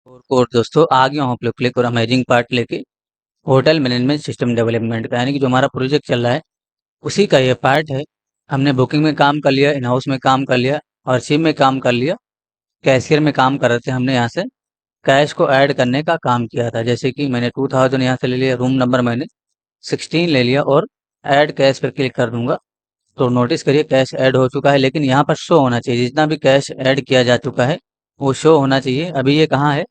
और दोस्तों आ गया हूँ आप लोग के लिए और अमेजिंग पार्ट लेके होटल मैनेजमेंट सिस्टम डेवलपमेंट का, यानी कि जो हमारा प्रोजेक्ट चल रहा है उसी का ये पार्ट है। हमने बुकिंग में काम कर लिया, इन हाउस में काम कर लिया, आर्चिव में काम कर लिया, कैशियर में काम कर रहे थे। हमने यहाँ से कैश को ऐड करने का काम किया था। जैसे कि मैंने 2000 यहाँ से ले लिया, रूम नंबर मैंने 16 ले लिया और ऐड कैश पर क्लिक कर दूंगा तो नोटिस करिए कैश ऐड हो चुका है। लेकिन यहाँ पर शो होना चाहिए, जितना भी कैश ऐड किया जा चुका है वो शो होना चाहिए। अभी ये कहाँ है,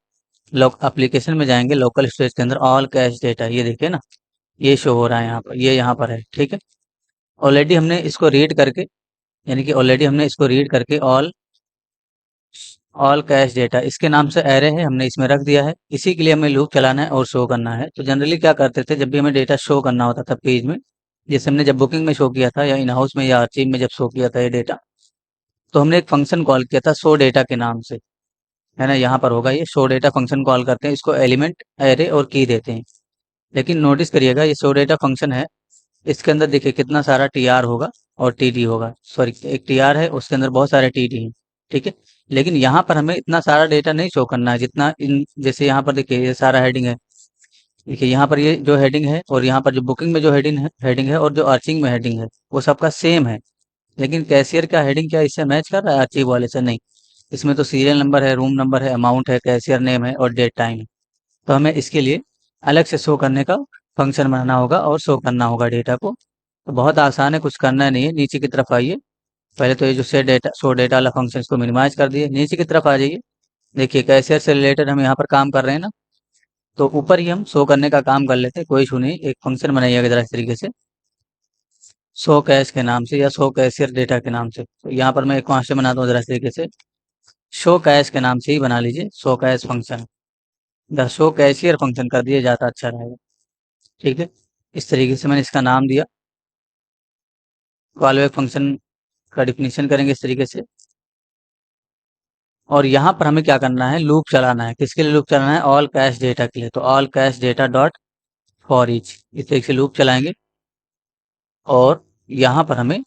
लोक एप्लीकेशन में जाएंगे, लोकल स्टोरेज के अंदर ऑल कैश डेटा, ये देखिए ना, ये शो हो रहा है यहाँ पर, ये यहाँ पर है। ठीक है, ऑलरेडी हमने इसको रीड करके, यानी कि ऑलरेडी हमने इसको रीड करके ऑल ऑल कैश डेटा इसके नाम से एरे है, हमने इसमें रख दिया है। इसी के लिए हमें लूप चलाना है और शो करना है। तो जनरली क्या करते थे, जब भी हमें डेटा शो करना होता था पेज में, जैसे हमने जब बुकिंग में शो किया था या इन हाउस में या आर्चिव में जब शो किया था ये डेटा, तो हमने एक फंक्शन कॉल किया था शो डेटा के नाम से, है ना। यहाँ पर होगा ये शो डेटा फंक्शन कॉल करते हैं, इसको एलिमेंट, एरे और की देते हैं। लेकिन नोटिस करिएगा ये शो डेटा फंक्शन है, इसके अंदर देखिए कितना सारा टी आर होगा और टी डी होगा। सॉरी, एक टी आर है उसके अंदर बहुत सारे टी डी हैं। ठीक है, लेकिन यहाँ पर हमें इतना सारा डेटा नहीं शो करना है जितना इन, जैसे यहाँ पर देखिए ये सारा हेडिंग है। देखिए यहाँ पर ये जो हेडिंग है और यहाँ पर जो बुकिंग में जो हेडिंग है और जो आर्चिंग में हेडिंग है वो सबका सेम है। लेकिन कैशियर का हेडिंग क्या इससे मैच कर रहा है आर्चिव वाले से? नहीं। इसमें तो सीरियल नंबर है, रूम नंबर है, अमाउंट है, कैशियर नेम है और डेट टाइम है। तो हमें इसके लिए अलग से शो करने का फंक्शन बनाना होगा और शो करना होगा डेटा को। तो बहुत आसान है, कुछ करना नहीं है। नीचे की तरफ आइए, पहले तो ये जो से डेटा शो डेटा वाला फंक्शन इसको मिनिमाइज कर दिए, नीचे की तरफ आ जाइए। देखिए कैशियर से रिलेटेड हम यहाँ पर काम कर रहे हैं ना, तो ऊपर ही हम शो करने का काम कर लेते हैं, कोई इशू नहीं। एक फंक्शन बनाइएगा जरा इस तरीके से, शो कैश के नाम से या शो कैशियर डेटा के नाम से। तो यहाँ पर मैं एक फंक्शन बनाता हूँ जरा इस तरीके से, शो कैश के नाम से ही बना लीजिए, show cash function. The show cashier function कर दिए ज़्यादा अच्छा रहेगा। ठीक है, इस तरीके से मैंने इसका नाम दिया। कॉल बैक फंक्शन का डिफिनीशन करेंगे इस तरीके से। और यहाँ पर हमें क्या करना है, लूप चलाना है। किसके लिए लूप चलाना है? ऑल कैश डेटा के लिए। तो all cash data dot for each, इस तरीके से लूप चलाएंगे। और यहाँ पर हमें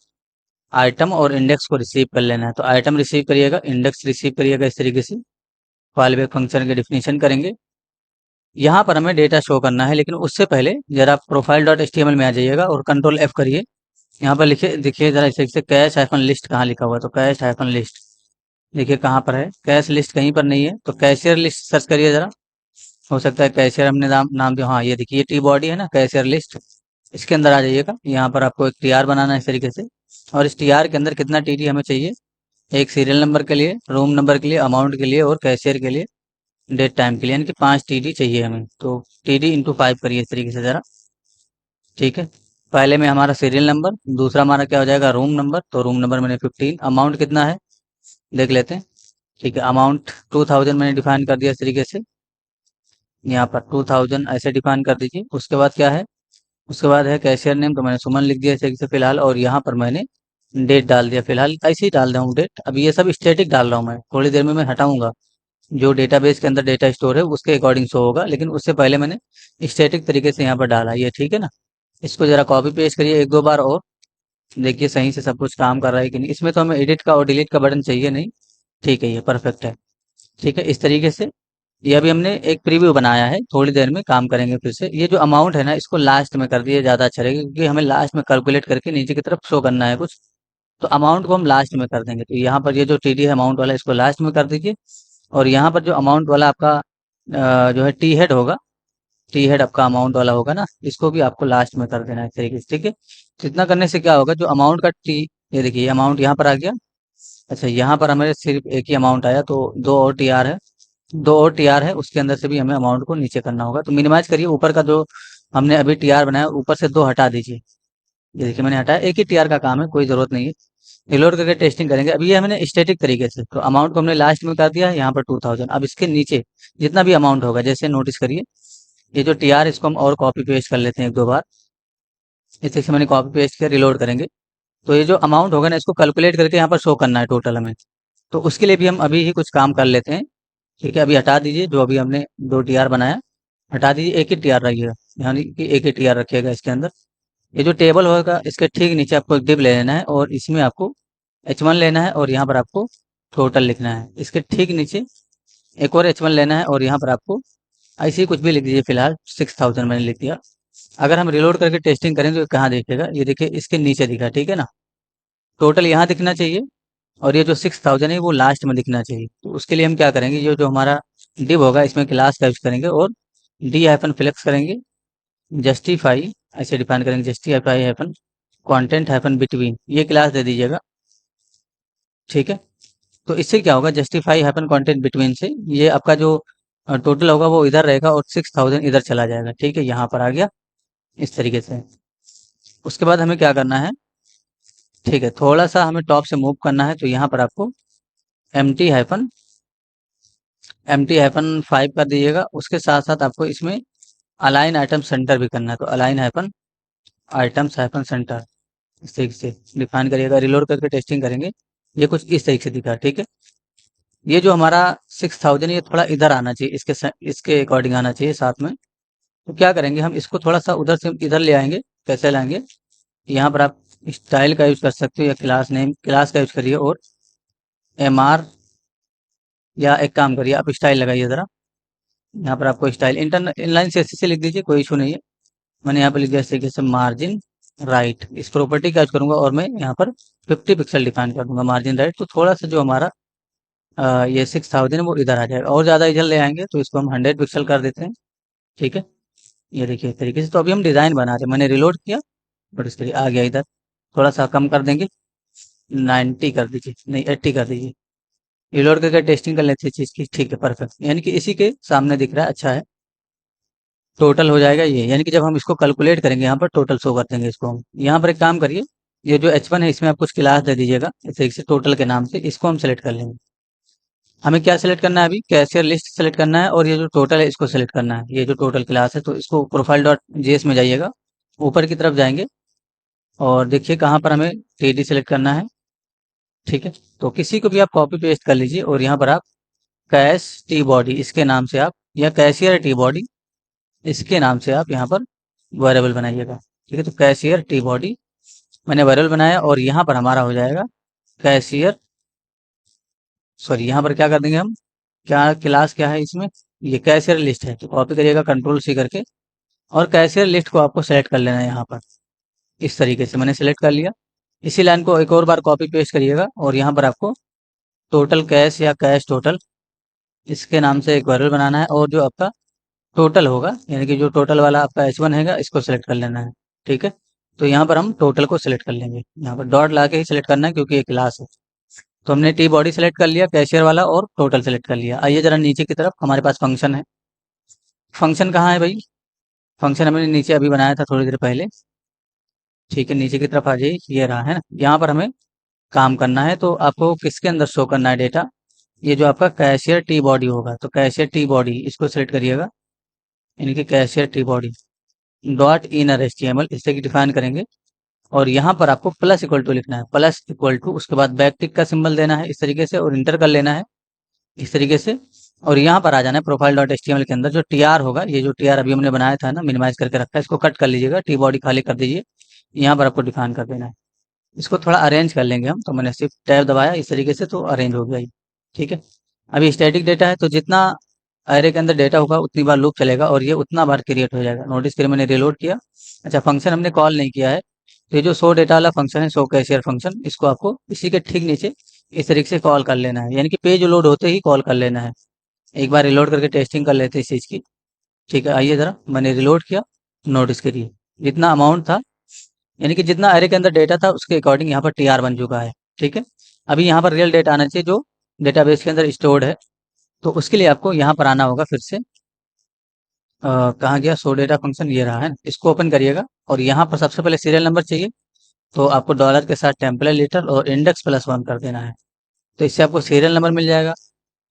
आइटम और इंडेक्स को रिसीव कर लेना है। तो आइटम रिसीव करिएगा, इंडेक्स रिसीव करिएगा, इस तरीके से कॉल बैक फंक्शन के डिफिनीशन करेंगे। यहाँ पर हमें डेटा शो करना है, लेकिन उससे पहले जरा प्रोफाइल डॉट एचटीएमएल में आ जाइएगा और कंट्रोल एफ करिए। यहाँ पर लिखिए, देखिए जरा इस तरीके से कैश हाइफन लिस्ट कहाँ लिखा हुआ है, तो कैश हाइफन लिस्ट देखिए कहाँ पर है, कैश लिस्ट कहीं पर नहीं है। तो कैशियर लिस्ट सर्च करिए जरा, हो सकता है कैशियर हमने नाम नाम दिया। हाँ, ये देखिए टी बॉडी है ना कैशियर लिस्ट, इसके अंदर आ जाइएगा। यहाँ पर आपको एक टी आर बनाना है इस तरीके से, और इस टी आर के अंदर कितना टी डी हमें चाहिए, एक सीरियल नंबर के लिए, रूम नंबर के लिए, अमाउंट के लिए और कैशियर के लिए, डेट टाइम के लिए, यानी कि 5 टी डी चाहिए हमें। तो टी डी इंटू 5 करिए इस तरीके से ज़रा। ठीक है, पहले में हमारा सीरियल नंबर, दूसरा हमारा क्या हो जाएगा, रूम नंबर। तो रूम नंबर मैंने 15, अमाउंट कितना है देख लेते हैं। ठीक है, अमाउंट 2000 मैंने डिफाइन कर दिया इस तरीके से, यहाँ पर 2000 ऐसे डिफाइन कर दीजिए। उसके बाद क्या है, उसके बाद है कैशियर नेम, तो मैंने सुमन लिख दिया इस तरीके से फिलहाल। और यहाँ पर मैंने डेट डाल दिया, फिलहाल ऐसे ही डाल रहा हूँ डेट। अब ये सब स्टैटिक डाल रहा हूँ मैं, थोड़ी देर में मैं हटाऊंगा। जो डेटाबेस के अंदर डेटा स्टोर है उसके अकॉर्डिंग शो होगा, लेकिन उससे पहले मैंने स्टैटिक तरीके से यहाँ पर डाला, ये ठीक है ना। इसको जरा कॉपी पेस्ट करिए एक दो बार और देखिए सही से सब कुछ काम कर रहा है कि नहीं। इसमें तो हमें एडिट का और डिलीट का बटन चाहिए नहीं। ठीक है, ये परफेक्ट है। ठीक है, इस तरीके से ये अभी हमने एक प्रीव्यू बनाया है, थोड़ी देर में काम करेंगे फिर से। ये जो अमाउंट है ना इसको लास्ट में कर दिए ज़्यादा अच्छा रहेगा, क्योंकि हमें लास्ट में कैलकुलेट करके नीचे की तरफ शो करना है कुछ। तो अमाउंट को हम लास्ट में कर देंगे। तो यहाँ पर ये जो टी डी है अमाउंट वाला, इसको लास्ट में कर दीजिए। और यहाँ पर जो अमाउंट वाला आपका जो है टी हेड होगा, टी हेड आपका अमाउंट वाला होगा ना, इसको भी आपको लास्ट में कर देना है इस तरीके से। ठीक है, तो इतना करने से क्या होगा, जो अमाउंट का टी, ये देखिए अमाउंट यहाँ पर आ गया। अच्छा, यहाँ पर हमारे सिर्फ एक ही अमाउंट आया, तो दो और टी आर है, दो और टी आर है, उसके अंदर से भी हमें अमाउंट को नीचे करना होगा। तो मिनिमाइज करिए, ऊपर का जो हमने अभी टी आर बनाया ऊपर से दो हटा दीजिए। ये देखिए मैंने हटाया, एक ही टी आर का काम है, कोई जरूरत नहीं है। रिलोड करके टेस्टिंग करेंगे। अभी ये हमने स्टैटिक तरीके से, तो अमाउंट को हमने लास्ट में कर दिया है, यहाँ पर 2000। अब इसके नीचे जितना भी अमाउंट होगा, जैसे नोटिस करिए ये जो टी आर, इसको हम और कॉपी पेस्ट कर लेते हैं एक दो बार। इस से मैंने कॉपी पेस्ट किया, रिलोड करेंगे। तो ये जो अमाउंट होगा ना इसको कैलकुलेट करके यहाँ पर शो करना है टोटल हमें। तो उसके लिए भी हम अभी ही कुछ काम कर लेते हैं। ठीक है, अभी हटा दीजिए जो अभी हमने दो टी आर बनाया, हटा दीजिए, एक ही टी आर रखिएगा, यानी कि एक ही टी आर रखिएगा इसके अंदर। ये जो टेबल होगा इसके ठीक नीचे आपको एक डिव ले लेना है, और इसमें आपको H1 लेना है, और यहाँ पर आपको टोटल लिखना है। इसके ठीक नीचे एक और H1 लेना है और यहाँ पर आपको ऐसे ही कुछ भी लिख दीजिए, फिलहाल 6000 मैंने लिख दिया। अगर हम रिलोड करके टेस्टिंग करें तो ये कहाँ दिखेगा, ये देखिए इसके नीचे दिखा, ठीक है ना। टोटल यहाँ दिखना चाहिए और ये जो 6000 है वो लास्ट में दिखना चाहिए। तो उसके लिए हम क्या करेंगे, ये जो हमारा डिव होगा इसमें क्लास का यूज करेंगे और डी हाइफन फ्लेक्स करेंगे, जस्टिफाई ऐसे डिफाइन करेंगे, justify hyphen content hyphen between, ये क्लास दे दीजिएगा, ठीक है। तो इससे क्या होगा, जस्टिफाई हैपन कंटेंट बिटवीन से ये आपका जो टोटल होगा वो इधर रहेगा और 6000 इधर चला जाएगा, ठीक है। यहाँ पर आ गया इस तरीके से। उसके बाद हमें क्या करना है, ठीक है, थोड़ा सा हमें टॉप से मूव करना है, तो यहाँ पर आपको एम टी हाइफन 5 कर दीजिएगा। उसके साथ साथ आपको इसमें अलाइन आइटम सेंटर भी करना है, तो align hyphen items hyphen centre इस तरीके से डिफाइन करिएगा। रिलोड करके टेस्टिंग करेंगे, ये कुछ इस तरीके से दिखा, ठीक है। ये जो हमारा 6000 ये थोड़ा इधर आना चाहिए, इसके अकॉर्डिंग आना चाहिए साथ में। तो क्या करेंगे, हम इसको थोड़ा सा उधर से इधर ले आएंगे। कैसे लाएंगे, यहाँ पर आप स्टाइल का यूज कर सकते हो या क्लास नेम, क्लास का यूज करिए और MR, या एक काम करिए आप स्टाइल लगाइए ज़रा। यहाँ पर आपको स्टाइल इंटरनल इनलाइन CSS से लिख दीजिए, कोई इशू नहीं है। मैंने यहाँ पर लिख दिया इस तरीके से मार्जिन राइट, इस प्रॉपर्टी का यूज करूंगा और मैं यहाँ पर 50 पिक्सल डिफाइन कर दूंगा मार्जिन राइट। तो थोड़ा सा जो हमारा ये 6000 वो इधर आ जाएगा, और ज़्यादा इधर ले आएंगे तो इसको हम 100 पिक्सल कर देते हैं, ठीक है। ये देखिए इस तरीके से। तो अभी हम डिज़ाइन बना रहे हैं, मैंने रिलोड किया बट इसके लिए आ गया इधर, थोड़ा सा कम कर देंगे, 90 कर दीजिए, नहीं 80 कर दीजिए। रिलोड करके टेस्टिंग कर लेते हैं चीज़ की, ठीक है परफेक्ट, यानी कि इसी के सामने दिख रहा है, अच्छा है। टोटल हो जाएगा ये, यानी कि जब हम इसको कैलकुलेट करेंगे यहाँ पर टोटल शो कर देंगे इसको हम। यहाँ पर एक काम करिए, ये जो H1 है इसमें आप कुछ क्लास दे दीजिएगा इस तरीके से टोटल के नाम से, इसको हम सेलेक्ट कर लेंगे। हमें क्या सेलेक्ट करना है, अभी कैशियर लिस्ट सेलेक्ट करना है और ये जो टोटल है इसको सेलेक्ट करना है, ये जो टोटल क्लास है। तो इसको प्रोफाइल डॉट जेएस में जाइएगा, ऊपर की तरफ जाएंगे और देखिए कहाँ पर हमें टीडी सेलेक्ट करना है, ठीक है। तो किसी को भी आप कॉपी पेस्ट कर लीजिए और यहाँ पर आप कैश टी बॉडी इसके नाम से आप, या कैशियर टी बॉडी इसके नाम से आप यहाँ पर वेरिएबल बनाइएगा, ठीक है। तो कैशियर टी बॉडी मैंने वेरिएबल बनाया और यहाँ पर हमारा हो जाएगा कैशियर, सॉरी यहाँ पर क्या कर देंगे हम, क्या क्लास क्या है इसमें, ये कैशियर लिस्ट है। तो कॉपी करिएगा कंट्रोल सी करके और कैशियर लिस्ट को आपको सेलेक्ट कर लेना है यहाँ पर, इस तरीके से मैंने सेलेक्ट कर लिया। इसी लाइन को एक और बार कॉपी पेस्ट करिएगा और यहाँ पर आपको टोटल कैश या कैश टोटल इसके नाम से एक वेरिएबल बनाना है और जो आपका टोटल होगा, यानी कि जो टोटल वाला आपका H1 हैगा इसको सेलेक्ट कर लेना है, ठीक है। तो यहाँ पर हम टोटल को सिलेक्ट कर लेंगे, यहाँ पर डॉट ला के ही सिलेक्ट करना है क्योंकि ये क्लास है। तो हमने टी बॉडी सेलेक्ट कर लिया, कैशियर वाला और टोटल सेलेक्ट कर लिया। आइए जरा नीचे की तरफ, हमारे पास फंक्शन है। फंक्शन कहाँ है भाई, फंक्शन हमने नीचे अभी बनाया था थोड़ी देर पहले, ठीक है। नीचे की तरफ आ जाइए, ये रहा है ना, यहाँ पर हमें काम करना है। तो आपको किसके अंदर शो करना है डेटा, ये जो आपका कैशियर टी बॉडी होगा, तो कैशियर टी बॉडी इसको सिलेक्ट करिएगा, यानी कि cashier T body dot inner HTML इससे की डिफाइन करेंगे और यहाँ पर आपको प्लस इक्वल टू लिखना है, प्लस इक्वल टू, उसके बाद बैक टिक का सिंबल देना है इस तरीके से और इंटर कर लेना है इस तरीके से। और यहाँ पर आ जाना है प्रोफाइल डॉट HTML के अंदर जो TR होगा, ये जो TR अभी हमने बनाया था ना, मिनिमाइज करके रखा है, इसको कट कर लीजिएगा, टी बॉडी खाली कर दीजिए, यहाँ पर आपको डिफाइन कर देना है। इसको थोड़ा अरेंज कर लेंगे हम, तो मैंने सिर्फ टैब दबाया इस तरीके से तो अरेंज हो गया ये, ठीक है। अभी स्टैटिक डेटा है तो जितना एरे के अंदर डेटा होगा उतनी बार लूप चलेगा और ये उतना बार क्रिएट हो जाएगा। नोटिस करिए मैंने रिलोड किया, अच्छा फंक्शन हमने कॉल नहीं किया है। तो ये जो शो डेटा वाला फंक्शन है, शो कैशियर फंक्शन, इसको आपको इसी के ठीक नीचे इस तरीके से कॉल कर लेना है, यानी कि पेज लोड होते ही कॉल कर लेना है। एक बार रिलोड करके टेस्टिंग कर लेते हैं इस चीज़ की, ठीक है। आइए ज़रा, मैंने रिलोड किया, नोटिस करिए जितना अमाउंट था, यानी कि जितना एरे के अंदर डेटा था उसके अकॉर्डिंग यहाँ पर TR बन चुका है, ठीक है। अभी यहाँ पर रियल डेटा आना चाहिए जो डेटाबेस के अंदर स्टोर्ड है। तो उसके लिए आपको यहाँ पर आना होगा फिर से, कहाँ गया शो डेटा फंक्शन, ये रहा है ना, इसको ओपन करिएगा और यहाँ पर सबसे पहले सीरियल नंबर चाहिए। तो आपको डॉलर के साथ टेम्पलेट लिटल और इंडेक्स +1 कर देना है, तो इससे आपको सीरियल नंबर मिल जाएगा।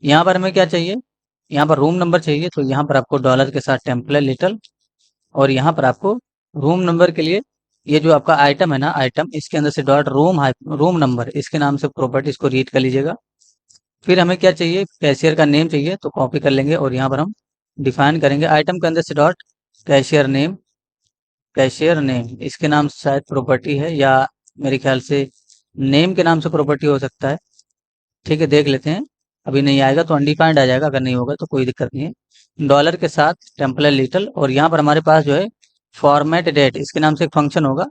यहाँ पर हमें क्या चाहिए, यहाँ पर रूम नंबर चाहिए, तो यहाँ पर आपको डॉलर के साथ टेम्पलेट लिटल और यहाँ पर आपको रूम नंबर के लिए ये जो आपका आइटम है ना, आइटम इसके अंदर से डॉट रूम नंबर इसके नाम से प्रॉपर्टीज को रीड कर लीजिएगा। फिर हमें क्या चाहिए, कैशियर का नेम चाहिए, तो कॉपी कर लेंगे और यहाँ पर हम डिफाइन करेंगे आइटम के अंदर से dot cashier name, cashier name इसके नाम से शायद प्रॉपर्टी है या मेरे ख्याल से नेम के नाम से प्रॉपर्टी हो सकता है, ठीक है देख लेते हैं। अभी नहीं आएगा तो अनडिफाइंड आ जाएगा, अगर नहीं होगा तो कोई दिक्कत नहीं है। डॉलर के साथ टेम्पलर लिटिल, और यहाँ पर हमारे पास जो है फॉर्मेट डेट, इसके नाम से एक फंक्शन होगा।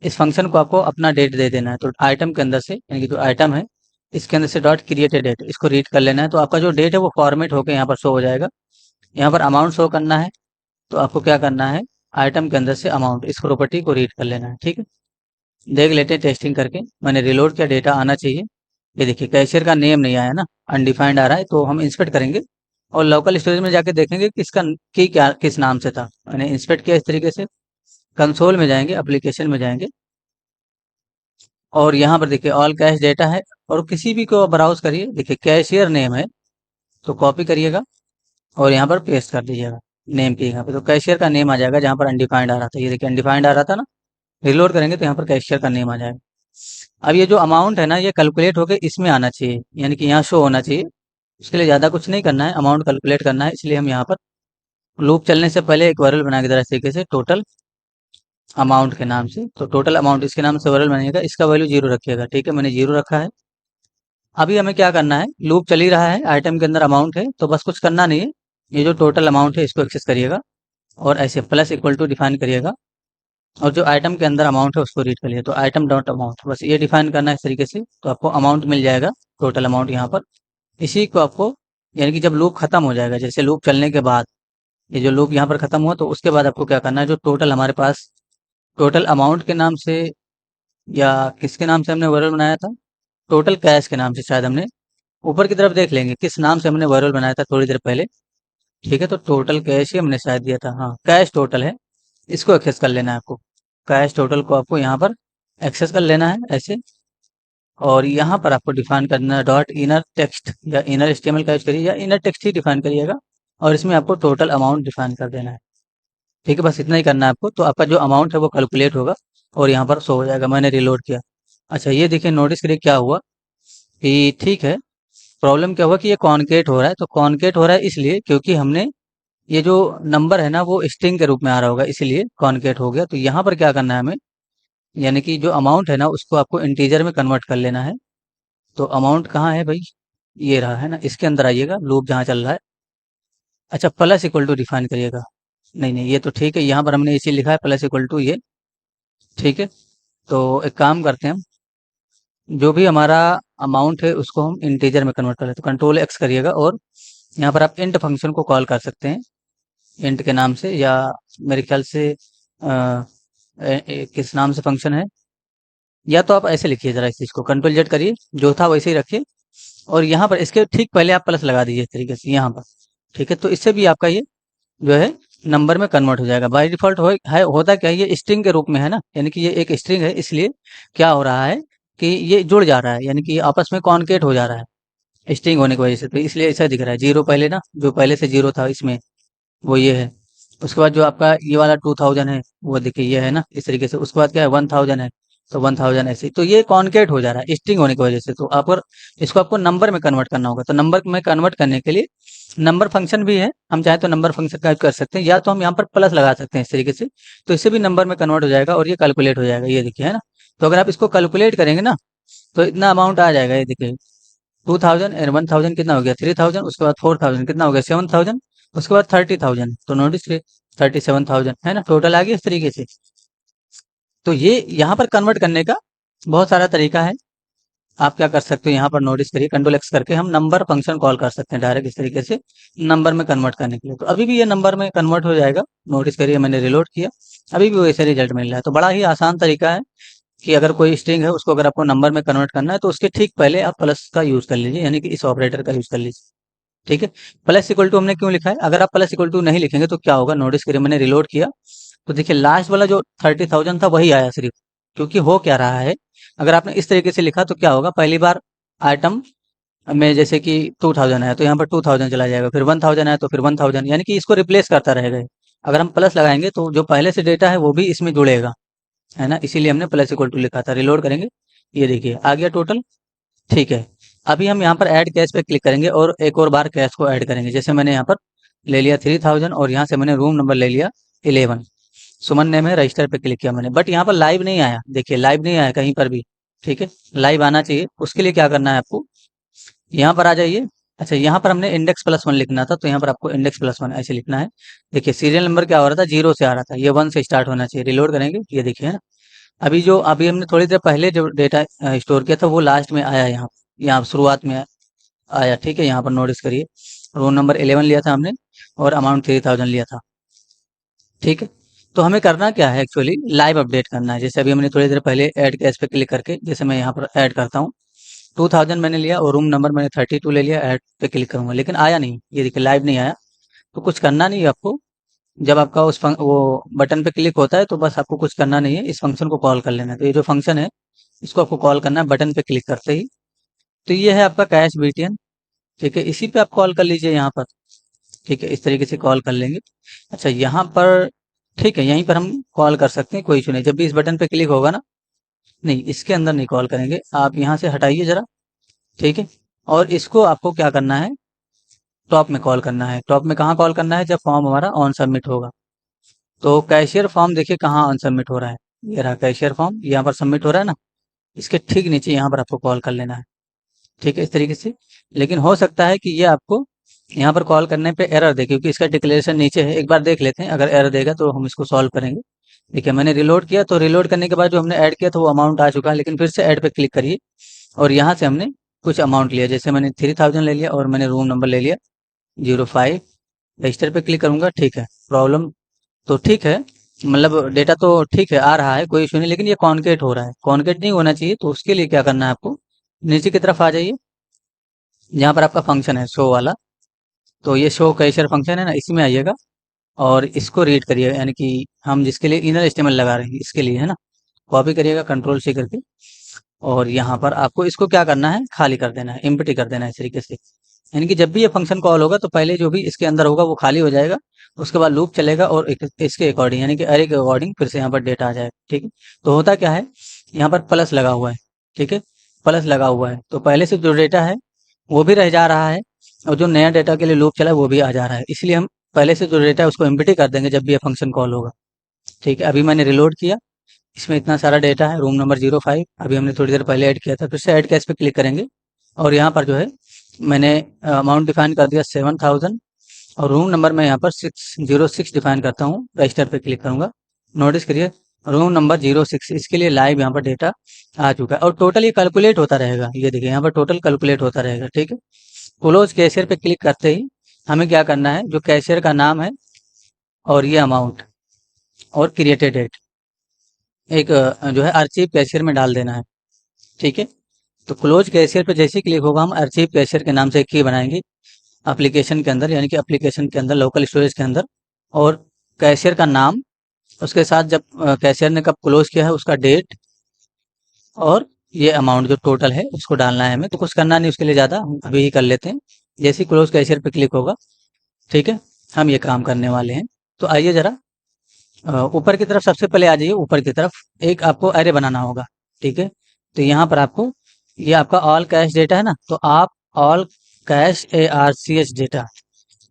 इस फंक्शन को आपको अपना डेट दे देना है। तो आइटम के अंदर से, यानी कि जो आइटम है इसके अंदर से डॉट क्रिएट डेट, इसको रीड कर लेना है। तो आपका जो डेट है वो फॉर्मेट होकर यहाँ पर शो हो जाएगा। यहाँ पर अमाउंट शो करना है, तो आपको क्या करना है, आइटम के अंदर से अमाउंट, इस प्रॉपर्टी को रीड कर लेना है। ठीक है, देख लेते हैं टेस्टिंग करके। मैंने रिलोड किया, डेटा आना चाहिए। ये देखिए कैशियर का नेम नहीं आया ना, अनडिफाइंड आ रहा है। तो हम इंस्पेक्ट करेंगे और लोकल स्टोरेज में जाके देखेंगे किसका की क्या किस नाम से था। मैंने इंस्पेक्ट किया इस तरीके से। कंसोल में जाएंगे, एप्लीकेशन में जाएंगे, और यहाँ पर देखिए ऑल कैश डेटा है। और किसी भी को ब्राउज करिए, देखिए कैशियर नेम है, तो कॉपी करिएगा और यहाँ पर पेस्ट कर दीजिएगा नेम की यहाँ पे। तो कैशियर का नेम आ जाएगा जहाँ पर अनडिफाइंड आ रहा था। ये देखिए अनडिफाइंड आ रहा था ना, रिलोड करेंगे तो यहाँ पर कैशियर का नेम आ जाएगा। अब ये जो अमाउंट है ना, ये कैलकुलेट होकर इसमें आना चाहिए, यानी कि यहाँ शो होना चाहिए। उसके लिए ज़्यादा कुछ नहीं करना है, अमाउंट कैलकुलेट करना है। इसलिए हम यहाँ पर लूप चलने से पहले एक वेरिएबल बना के जरा इस तरीके से, टोटल अमाउंट के नाम से। तो टोटल अमाउंट इसके नाम से वेरिएबल बनिएगा, इसका वैल्यू 0 रखिएगा। ठीक है, मैंने 0 रखा है। अभी हमें क्या करना है, लूप चल ही रहा है, आइटम के अंदर अमाउंट है, तो बस कुछ करना नहीं है। ये जो टोटल अमाउंट है इसको एक्सेस करिएगा और ऐसे प्लस इक्वल टू डिफाइन करिएगा, और जो आइटम के अंदर अमाउंट है उसको रीड करिए। तो आइटम डॉट अमाउंट, बस ये डिफाइन करना है इस तरीके से, तो आपको अमाउंट मिल जाएगा, टोटल अमाउंट यहाँ पर। इसी को आपको, यानी कि जब लूप खत्म हो जाएगा, जैसे लूप चलने के बाद, ये जो लूप यहाँ पर खत्म हुआ, तो उसके बाद आपको क्या करना है, जो टोटल हमारे पास टोटल अमाउंट के नाम से, या किसके नाम से हमने वेरिएबल बनाया था, टोटल कैश के नाम से शायद हमने, ऊपर की तरफ देख लेंगे किस नाम से हमने वेरिएबल बनाया था थोड़ी देर पहले। ठीक है, तो टोटल कैश ही हमने शायद दिया था, हाँ कैश टोटल है। इसको एक्सेस कर लेना है आपको, कैश टोटल को आपको यहाँ पर एक्सेस कर लेना है ऐसे। और यहाँ पर आपको डिफाइन करना है डॉट इनर टेक्स्ट, या इनर एचटीएमएल का यूज करिए, या इनर टेक्स्ट ही डिफाइन करिएगा, और इसमें आपको टोटल अमाउंट डिफाइन कर देना है। ठीक है, बस इतना ही करना है आपको, तो आपका जो अमाउंट है वो कैलकुलेट होगा और यहाँ पर शो हो जाएगा। मैंने रिलोड किया। अच्छा ये देखिए, नोटिस करिए क्या हुआ कि, ठीक है, प्रॉब्लम क्या हुआ कि ये कॉन्केट हो रहा है। तो कॉन्केट हो रहा है इसलिए क्योंकि हमने ये जो नंबर है ना वो स्ट्रिंग के रूप में आ रहा होगा, इसलिए कॉन्केट हो गया। तो यहाँ पर क्या करना है हमें, यानी कि जो अमाउंट है ना उसको आपको इंटीजर में कन्वर्ट कर लेना है। तो अमाउंट कहाँ है भाई, ये रहा है ना, इसके अंदर आइएगा, लूप जहाँ चल रहा है। अच्छा प्लस इक्वल टू डिफाइन करिएगा, नहीं नहीं ये तो ठीक है, यहाँ पर हमने इसी लिखा है प्लस इक्वल टू ये। ठीक है, तो एक काम करते हैं हम, जो भी हमारा अमाउंट है उसको हम इंटीजर में कन्वर्ट कर लेते हैं। तो कंट्रोल एक्स करिएगा और यहाँ पर आप इंट फंक्शन को कॉल कर सकते हैं इंट के नाम से, या मेरे ख्याल से किस नाम से फंक्शन है, या तो आप ऐसे लिखिए, जरा इस चीज को कंट्रोल जेड करिए, जो था वैसे ही रखिए, और यहाँ पर इसके ठीक पहले आप प्लस लगा दीजिए इस तरीके से यहाँ पर। ठीक है, तो इससे भी आपका ये जो है नंबर में कन्वर्ट हो जाएगा। बाय डिफॉल्ट होता क्या है, ये स्ट्रिंग के रूप में है ना, यानी कि ये एक स्ट्रिंग है, इसलिए क्या हो रहा है कि ये जुड़ जा रहा है, यानी कि आपस में कॉन्केट हो जा रहा है स्ट्रिंग होने की वजह से। तो इसलिए ऐसा दिख रहा है, जीरो पहले ना, जो पहले से जीरो था इसमें वो ये है। उसके बाद जो आपका ये वाला 2000 है वो देखिए ये है ना इस तरीके से। उसके बाद क्या है 1000 है, तो 1000 ऐसे ही। तो ये कॉन्केट हो जा रहा है स्ट्रिंग होने की वजह से। तो आप अगर इसको आपको नंबर में कन्वर्ट करना होगा, तो नंबर में कन्वर्ट करने के लिए नंबर फंक्शन भी है, हम चाहे तो नंबर फंक्शन का यूज कर सकते हैं, या तो हम यहाँ पर प्लस लगा सकते हैं इस तरीके से। तो इससे भी नंबर में कन्वर्ट हो जाएगा और ये कैलकुलेट हो जाएगा, ये देखिए है ना। तो अगर आप इसको कैलकुलेट करेंगे ना, तो इतना अमाउंट आ जाएगा, ये देखिए 2000 एंड 1000 कितना हो गया 3000, उसके बाद 4000 कितना हो गया 7000, उसके बाद 30,000, तो नोटिस 37,000 है ना, टोटल आ गया इस तरीके से। तो ये यहाँ पर कन्वर्ट करने का बहुत सारा तरीका है। आप क्या कर सकते हो, यहाँ पर नोटिस करिए, कंट्रोल एक्स करके हम नंबर फंक्शन कॉल कर सकते हैं डायरेक्ट इस तरीके से नंबर में कन्वर्ट करने के लिए। तो अभी भी ये नंबर में कन्वर्ट हो जाएगा। नोटिस करिए मैंने रिलोड किया, अभी भी वैसे रिजल्ट मिल रहा है। तो बड़ा ही आसान तरीका है कि अगर कोई स्ट्रिंग है उसको अगर आपको नंबर में कन्वर्ट करना है, तो उसके ठीक पहले आप प्लस का यूज कर लीजिए, यानी कि इस ऑपरेटर का यूज कर लीजिए। ठीक है, प्लस इक्वल टू हमने क्यों लिखा है, अगर आप प्लस इक्वल टू नहीं लिखेंगे तो क्या होगा, नोटिस करिए मैंने रिलोड किया, तो देखिए लास्ट वाला जो 30,000 था वही आया सिर्फ। क्योंकि हो क्या रहा है, अगर आपने इस तरीके से लिखा तो क्या होगा, पहली बार आइटम में जैसे कि 2000 है तो यहाँ पर 2000 चला जाएगा, फिर 1000 है तो फिर 1000, यानी कि इसको रिप्लेस करता रहेगा। अगर हम प्लस लगाएंगे तो जो पहले से डेटा है वो भी इसमें जुड़ेगा, है ना, इसीलिए हमने प्लस इक्वल टू लिखा था। रिलोड करेंगे, ये देखिए आ गया टोटल। ठीक है, अभी हम यहाँ पर ऐड कैश पे क्लिक करेंगे और एक और बार कैश को ऐड करेंगे। जैसे मैंने यहाँ पर ले लिया 3000 और यहाँ से मैंने रूम नंबर ले लिया 11, सुमन नेम है, रजिस्टर पे क्लिक किया मैंने, बट यहाँ पर लाइव नहीं आया, देखिए लाइव नहीं आया कहीं पर भी। ठीक है, लाइव आना चाहिए, उसके लिए क्या करना है आपको, यहाँ पर आ जाइए अच्छा, यहाँ पर हमने इंडेक्स प्लस वन लिखना था, तो यहाँ पर आपको इंडेक्स प्लस वन ऐसे लिखना है। देखिए सीरियल नंबर क्या हो रहा था, 0 से आ रहा था, ये 1 से स्टार्ट होना चाहिए। रिलोड करेंगे, ये देखिए है ना। अभी हमने थोड़ी देर पहले जो डेटा स्टोर किया था वो लास्ट में आया, यहाँ शुरुआत में आया। ठीक है, यहाँ पर नोटिस करिए, रोल नंबर 11 लिया था हमने और अमाउंट 3000 लिया था। ठीक है, तो हमें करना क्या है, एक्चुअली लाइव अपडेट करना है। जैसे अभी हमने थोड़ी देर पहले ऐड कैश पे क्लिक करके, जैसे मैं यहाँ पर ऐड करता हूँ, 2000 मैंने लिया और रूम नंबर मैंने 32 ले लिया, ऐड पे क्लिक करूंगा, लेकिन आया नहीं, ये देखिए लाइव नहीं आया। तो कुछ करना नहीं है आपको। जब आपका वो बटन पे क्लिक होता है तो बस आपको कुछ करना नहीं है, इस फंक्शन को कॉल कर लेना है। तो ये जो फंक्शन है इसको आपको कॉल करना है बटन पे क्लिक करते ही। तो ये है आपका कैश बीटीएन। ठीक है, इसी पे आप कॉल कर लीजिए यहाँ पर। ठीक है, इस तरीके से कॉल कर लेंगे। अच्छा, यहाँ पर ठीक है, यहीं पर हम कॉल कर सकते हैं, कोई इशू नहीं। जब भी इस बटन पे क्लिक होगा ना, नहीं इसके अंदर नहीं कॉल करेंगे, आप यहाँ से हटाइए जरा। ठीक है, और इसको आपको क्या करना है, टॉप में कॉल करना है। टॉप में कहाँ कॉल करना है, जब फॉर्म हमारा ऑन सबमिट होगा। तो कैशियर फॉर्म देखिए कहाँ ऑन सबमिट हो रहा है, ये रहा कैशियर फॉर्म, यहाँ पर सबमिट हो रहा है ना, इसके ठीक नीचे यहाँ पर आपको कॉल कर लेना है। ठीक है, इस तरीके से। लेकिन हो सकता है कि ये आपको यहाँ पर कॉल करने पे एरर दे, क्योंकि इसका डिक्लेरेशन नीचे है। एक बार देख लेते हैं, अगर एरर देगा तो हम इसको सॉल्व करेंगे। देखिए मैंने रिलोड किया, तो रिलोड करने के बाद जो हमने ऐड किया था वो अमाउंट आ चुका है, लेकिन फिर से ऐड पे क्लिक करिए और यहाँ से हमने कुछ अमाउंट लिया। जैसे मैंने 3000 ले लिया और मैंने रूम नंबर ले लिया 05, रजिस्टर पे क्लिक करूंगा। ठीक है, प्रॉब्लम तो ठीक है, मतलब डेटा तो ठीक है आ रहा है, कोई इशू नहीं, लेकिन ये कॉन्केट हो रहा है, कॉन्केट नहीं होना चाहिए। तो उसके लिए क्या करना है आपको, नीचे की तरफ आ जाइए, जहाँ पर आपका फंक्शन है शो वाला। तो ये शो कैशियर फंक्शन है ना, इसी में आइएगा और इसको रीड करिए, यानी कि हम जिसके लिए इनर एचटीएमएल लगा रहे हैं इसके लिए है ना। कॉपी करिएगा कंट्रोल सी करके, और यहाँ पर आपको इसको क्या करना है, खाली कर देना है, एम्प्टी कर देना है इस तरीके से। यानी कि जब भी ये फंक्शन कॉल होगा तो पहले जो भी इसके अंदर होगा वो खाली हो जाएगा, उसके बाद लूप चलेगा और इसके अकॉर्डिंग यानी कि अरे के अकॉर्डिंग फिर से यहाँ पर डेटा आ जाएगा। ठीक है, तो होता क्या है, यहाँ पर प्लस लगा हुआ है। ठीक है, प्लस लगा हुआ है, तो पहले से जो डेटा है वो भी रह जा रहा है, और जो नया डेटा के लिए लूप चला है वो भी आ जा रहा है। इसलिए हम पहले से जो डेटा है उसको एम्प्टी कर देंगे जब भी ये फंक्शन कॉल होगा। ठीक है, अभी मैंने रिलोड किया, इसमें इतना सारा डेटा है, रूम नंबर 05 अभी हमने थोड़ी देर पहले ऐड किया था। फिर से ऐड कैश पे क्लिक करेंगे और यहाँ पर जो है मैंने अमाउंट डिफाइन कर दिया 7000, और रूम नंबर मैं यहाँ पर 606 डिफाइन करता हूँ। रजिस्टर पे क्लिक करूंगा, नोटिस करिए रूम नंबर 06, इसके लिए लाइव यहाँ पर डेटा आ चुका है और टोटल ये कैलकुलेट होता रहेगा। ये देखिए यहाँ पर टोटल कैलकुलेट होता रहेगा। ठीक है, क्लोज कैशियर पे क्लिक करते ही हमें क्या करना है, जो कैशियर का नाम है और ये अमाउंट और क्रिएटेड डेट एक जो है अर्चिव कैशियर में डाल देना है। ठीक है, तो क्लोज कैशियर पे जैसे ही क्लिक होगा हम अर्चिव कैशियर के नाम से एक की बनाएंगे एप्लीकेशन के अंदर, यानी कि एप्लीकेशन के अंदर लोकल स्टोरेज के अंदर, और कैशियर का नाम, उसके साथ जब कैशियर ने कब क्लोज किया है उसका डेट, और ये अमाउंट जो टोटल है उसको डालना है हमें। तो कुछ करना नहीं उसके लिए, ज़्यादा हम अभी ही कर लेते हैं। जैसे ही क्लोज कैशियर पे क्लिक होगा, ठीक है, हम ये काम करने वाले हैं। तो आइए जरा ऊपर की तरफ सबसे पहले आ जाइए, ऊपर की तरफ एक आपको अरे बनाना होगा। ठीक है, तो यहाँ पर आपको ये आपका ऑल कैश डेटा है ना, तो आप ऑल कैश ARCH डेटा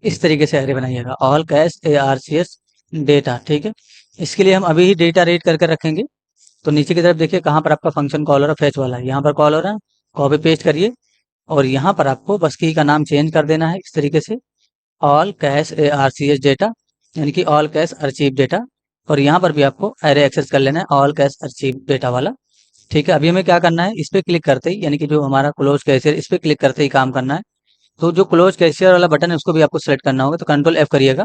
इस तरीके से अरे बनाइएगा, ऑल कैश ARCH डेटा। ठीक है, इसके लिए हम अभी ही डेटा रीड करके रखेंगे। तो नीचे की तरफ देखिए कहाँ पर आपका फंक्शन कॉल हो रहा है, फेच वाला है, यहाँ पर कॉल हो रहा है, कॉपी पेस्ट करिए और यहाँ पर आपको बस की का नाम चेंज कर देना है इस तरीके से, ऑल कैश ARCH डेटा, यानी कि ऑल कैश अर्चीव डेटा। और यहाँ पर भी आपको एरे एक्सेस कर लेना है, ऑल कैश अर्चीव डेटा वाला। ठीक है, अभी हमें क्या करना है, इस पे क्लिक करते ही, यानी कि जो हमारा क्लोज कैशियर, इस पे क्लिक करते ही काम करना है। तो जो क्लोज कैशियर वाला बटन है उसको भी आपको सेलेक्ट करना होगा, तो कंट्रोल F करिएगा,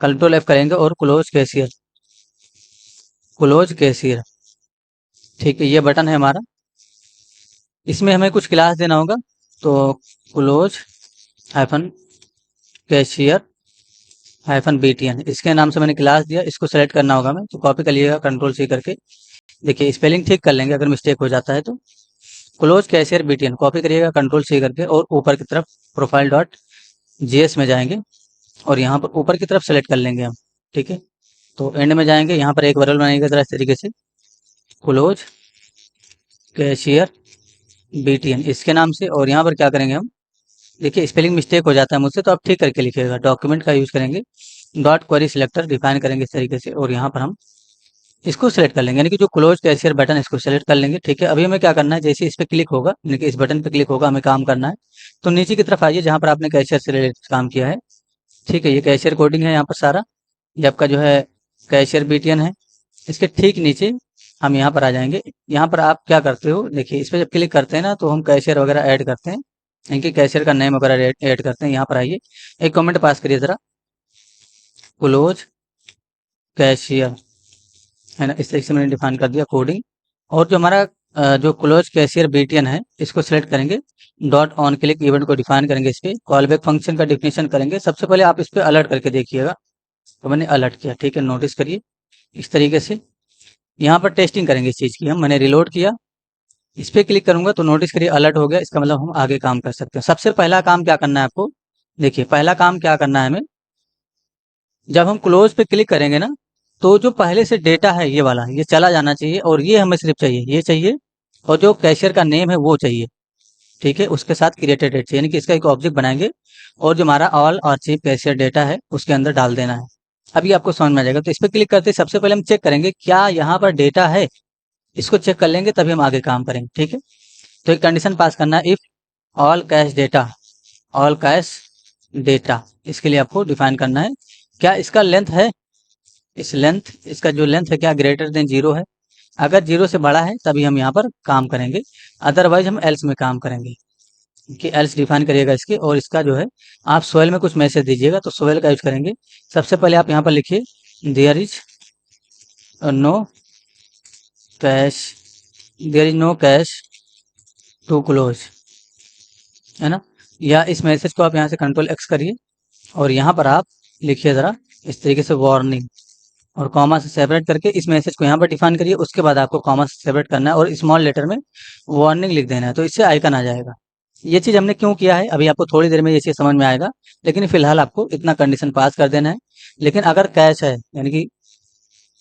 कंट्रोल F करेंगे और क्लोज कैशियर, क्लोज कैशियर। ठीक है, ये बटन है हमारा, इसमें हमें कुछ क्लास देना होगा। तो close hyphen cashier hyphen BTN इसके नाम से मैंने क्लास दिया, इसको सेलेक्ट करना होगा हमें। तो कॉपी कर लिएगा कंट्रोल C करके, देखिए स्पेलिंग ठीक कर लेंगे अगर मिस्टेक हो जाता है तो। क्लोज कैशियर BTN कॉपी करिएगा कंट्रोल C करके, और ऊपर की तरफ प्रोफाइल डॉट JS में जाएंगे और यहाँ पर ऊपर की तरफ सेलेक्ट कर लेंगे हम। ठीक है, तो एंड में जाएंगे, यहाँ पर एक वेरिएबल बनाएंगे जरा इस तरीके से, क्लोज कैशियर BTN इसके नाम से। और यहाँ पर क्या करेंगे हम, देखिए स्पेलिंग मिस्टेक हो जाता है मुझसे, तो आप ठीक करके लिखिएगा। डॉक्यूमेंट का यूज करेंगे, डॉट क्वेरी सिलेक्टर डिफाइन करेंगे इस तरीके से, और यहाँ पर हम इसको सेलेक्ट कर लेंगे, यानी कि जो क्लोज कैशियर बटन इसको सेलेक्ट कर लेंगे। ठीक है, अभी हमें क्या करना है, जैसे इस पे क्लिक होगा, यानी कि इस बटन पे क्लिक होगा, हमें काम करना है। तो नीचे की तरफ आइए जहाँ पर आपने कैशियर से रिलेटेड काम किया है। ठीक है, ये कैशियर कोडिंग है यहाँ पर सारा, ये आपका जो है कैशियर बीटीएन है। इसके ठीक नीचे हम यहाँ पर आ जाएंगे। यहाँ पर आप क्या करते हो, देखिए इस पे जब क्लिक करते हैं ना तो हम कैशियर वगैरह ऐड करते हैं, इनके कैशियर का नेम वगैरह ऐड करते हैं। यहाँ पर आइए, एक कमेंट पास करिए ज़रा, क्लोज कैशियर, है ना, इस तरीके से मैंने डिफाइन कर दिया कोडिंग। और जो हमारा जो क्लोज कैशियर बीटीएन है इसको सिलेक्ट करेंगे, डॉट ऑन क्लिक इवेंट को डिफाइन करेंगे, इस पे कॉल बैक फंक्शन का डिफिनेशन करेंगे। सबसे पहले आप इस पे अलर्ट करके देखिएगा, तो मैंने अलर्ट किया। ठीक है, नोटिस करिए इस तरीके से। यहाँ पर टेस्टिंग करेंगे इस चीज़ की हम, मैंने रिलोड किया, इस पे क्लिक करूंगा तो नोटिस करिए अलर्ट हो गया, इसका मतलब हम आगे काम कर सकते हैं। सबसे पहला काम क्या करना है आपको, देखिए पहला काम क्या करना है हमें, जब हम क्लोज पे क्लिक करेंगे ना तो जो पहले से डेटा है ये वाला, ये चला जाना चाहिए, और ये हमें सिर्फ चाहिए, ये चाहिए, और जो कैशियर का नेम है वो चाहिए। ठीक है, उसके साथ क्रिएटेड डेट चाहिए, यानी कि इसका एक ऑब्जेक्ट बनाएंगे और जो हमारा ऑल और चीफ कैशियर डेटा है उसके अंदर डाल देना है। अभी आपको समझ में आ जाएगा। तो इस पर क्लिक करते ही सबसे पहले हम चेक करेंगे क्या यहाँ पर डेटा है, इसको चेक कर लेंगे तभी हम आगे काम करेंगे। ठीक है, तो एक कंडीशन पास करना है, if all cash data, all cash data, इसके लिए आपको डिफाइन करना है क्या इसका लेंथ है, इस लेंथ, इसका जो लेंथ है क्या ग्रेटर देन 0 है। अगर 0 से बड़ा है तभी हम यहाँ पर काम करेंगे, अदरवाइज हम एल्स में काम करेंगे, कि एल्स डिफाइन करिएगा इसके। और इसका जो है आप सोयल में कुछ मैसेज दीजिएगा, तो सोयल का यूज करेंगे। सबसे पहले आप यहाँ पर लिखिए there is no cash, there is no cash to close, है ना, या इस मैसेज को आप यहाँ से कंट्रोल एक्स करिए और यहाँ पर आप लिखिए ज़रा इस तरीके से वार्निंग, और कॉमा से सेपरेट करके इस मैसेज को यहाँ पर डिफाइन करिए। उसके बाद आपको कॉमा से सेपरेट करना है और स्मॉल लेटर में वार्निंग लिख देना है, तो इससे आइकन आ जाएगा। ये चीज़ हमने क्यों किया है अभी आपको थोड़ी देर में ये चीज़ समझ में आएगा, लेकिन फिलहाल आपको इतना कंडीशन पास कर देना है। लेकिन अगर कैश है, यानी कि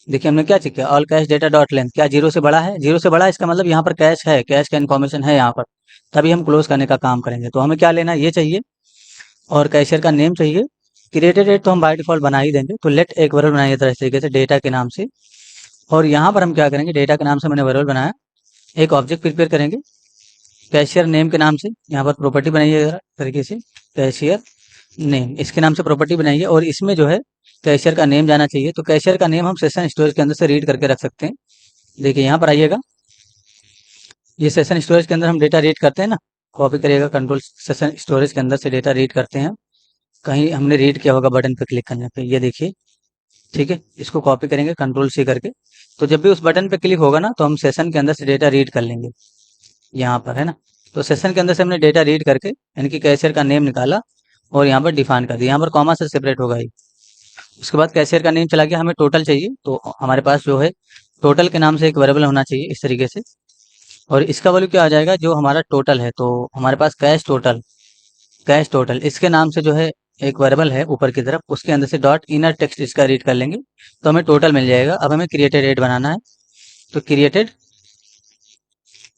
देखिए हमने क्या चेक किया, all cash data dot length, क्या 0 से बड़ा है, 0 से बड़ा है, इसका मतलब यहाँ पर कैश है, कैश का इन्फॉर्मेशन है यहाँ पर, तभी हम क्लोज करने का काम करेंगे। तो हमें क्या लेना है, ये चाहिए, और कैशियर का नेम चाहिए। क्रिएटेड डेट तो हम बाय डिफॉल्ट बना ही देंगे, तो लेट एक वेरिएबल बनाइए तरह इस तरीके से डेटा के नाम से। और यहाँ पर हम क्या करेंगे, डेटा के नाम से मैंने वेरिएबल बनाया, एक ऑब्जेक्ट प्रिपेयर करेंगे कैशियर नेम के नाम से। यहाँ पर प्रॉपर्टी बनाइए जरा तरीके से, कैशियर नेम, इसके नाम से प्रॉपर्टी बनाइए, और इसमें जो है कैशियर का नेम जाना चाहिए। तो कैशियर का नेम हम सेशन स्टोरेज के अंदर से रीड करके रख सकते हैं। देखिए यहाँ पर आइएगा, ये सेशन स्टोरेज के अंदर हम डेटा रीड करते हैं ना, कॉपी करिएगा कंट्रोल, सेशन स्टोरेज के अंदर से डेटा रीड करते हैं, कहीं हमने रीड किया होगा बटन पे क्लिक करने पे, ये देखिए। ठीक है, इसको कॉपी करेंगे कंट्रोल सी करके, तो जब भी उस बटन पे क्लिक होगा ना तो हम सेशन के अंदर से डेटा रीड कर लेंगे, यहाँ पर है ना। तो सेशन के अंदर से हमने डेटा रीड करके यानी कि कैशियर का नेम निकाला और यहाँ पर डिफाइन कर दिया, यहाँ पर कॉमा से सेपरेट होगा ही। उसके बाद कैशियर का नेम चला गया, हमें टोटल चाहिए, तो हमारे पास जो है टोटल के नाम से एक वेरिएबल होना चाहिए इस तरीके से, और इसका वैल्यू क्या आ जाएगा, जो हमारा टोटल है, तो हमारे पास कैश टोटल, कैश टोटल इसके नाम से जो है एक वेरिएबल है ऊपर की तरफ, उसके अंदर से डॉट इनर टेक्स्ट इसका रीड कर लेंगे तो हमें टोटल मिल जाएगा। अब हमें क्रिएटेड एट बनाना है, तो क्रिएटेड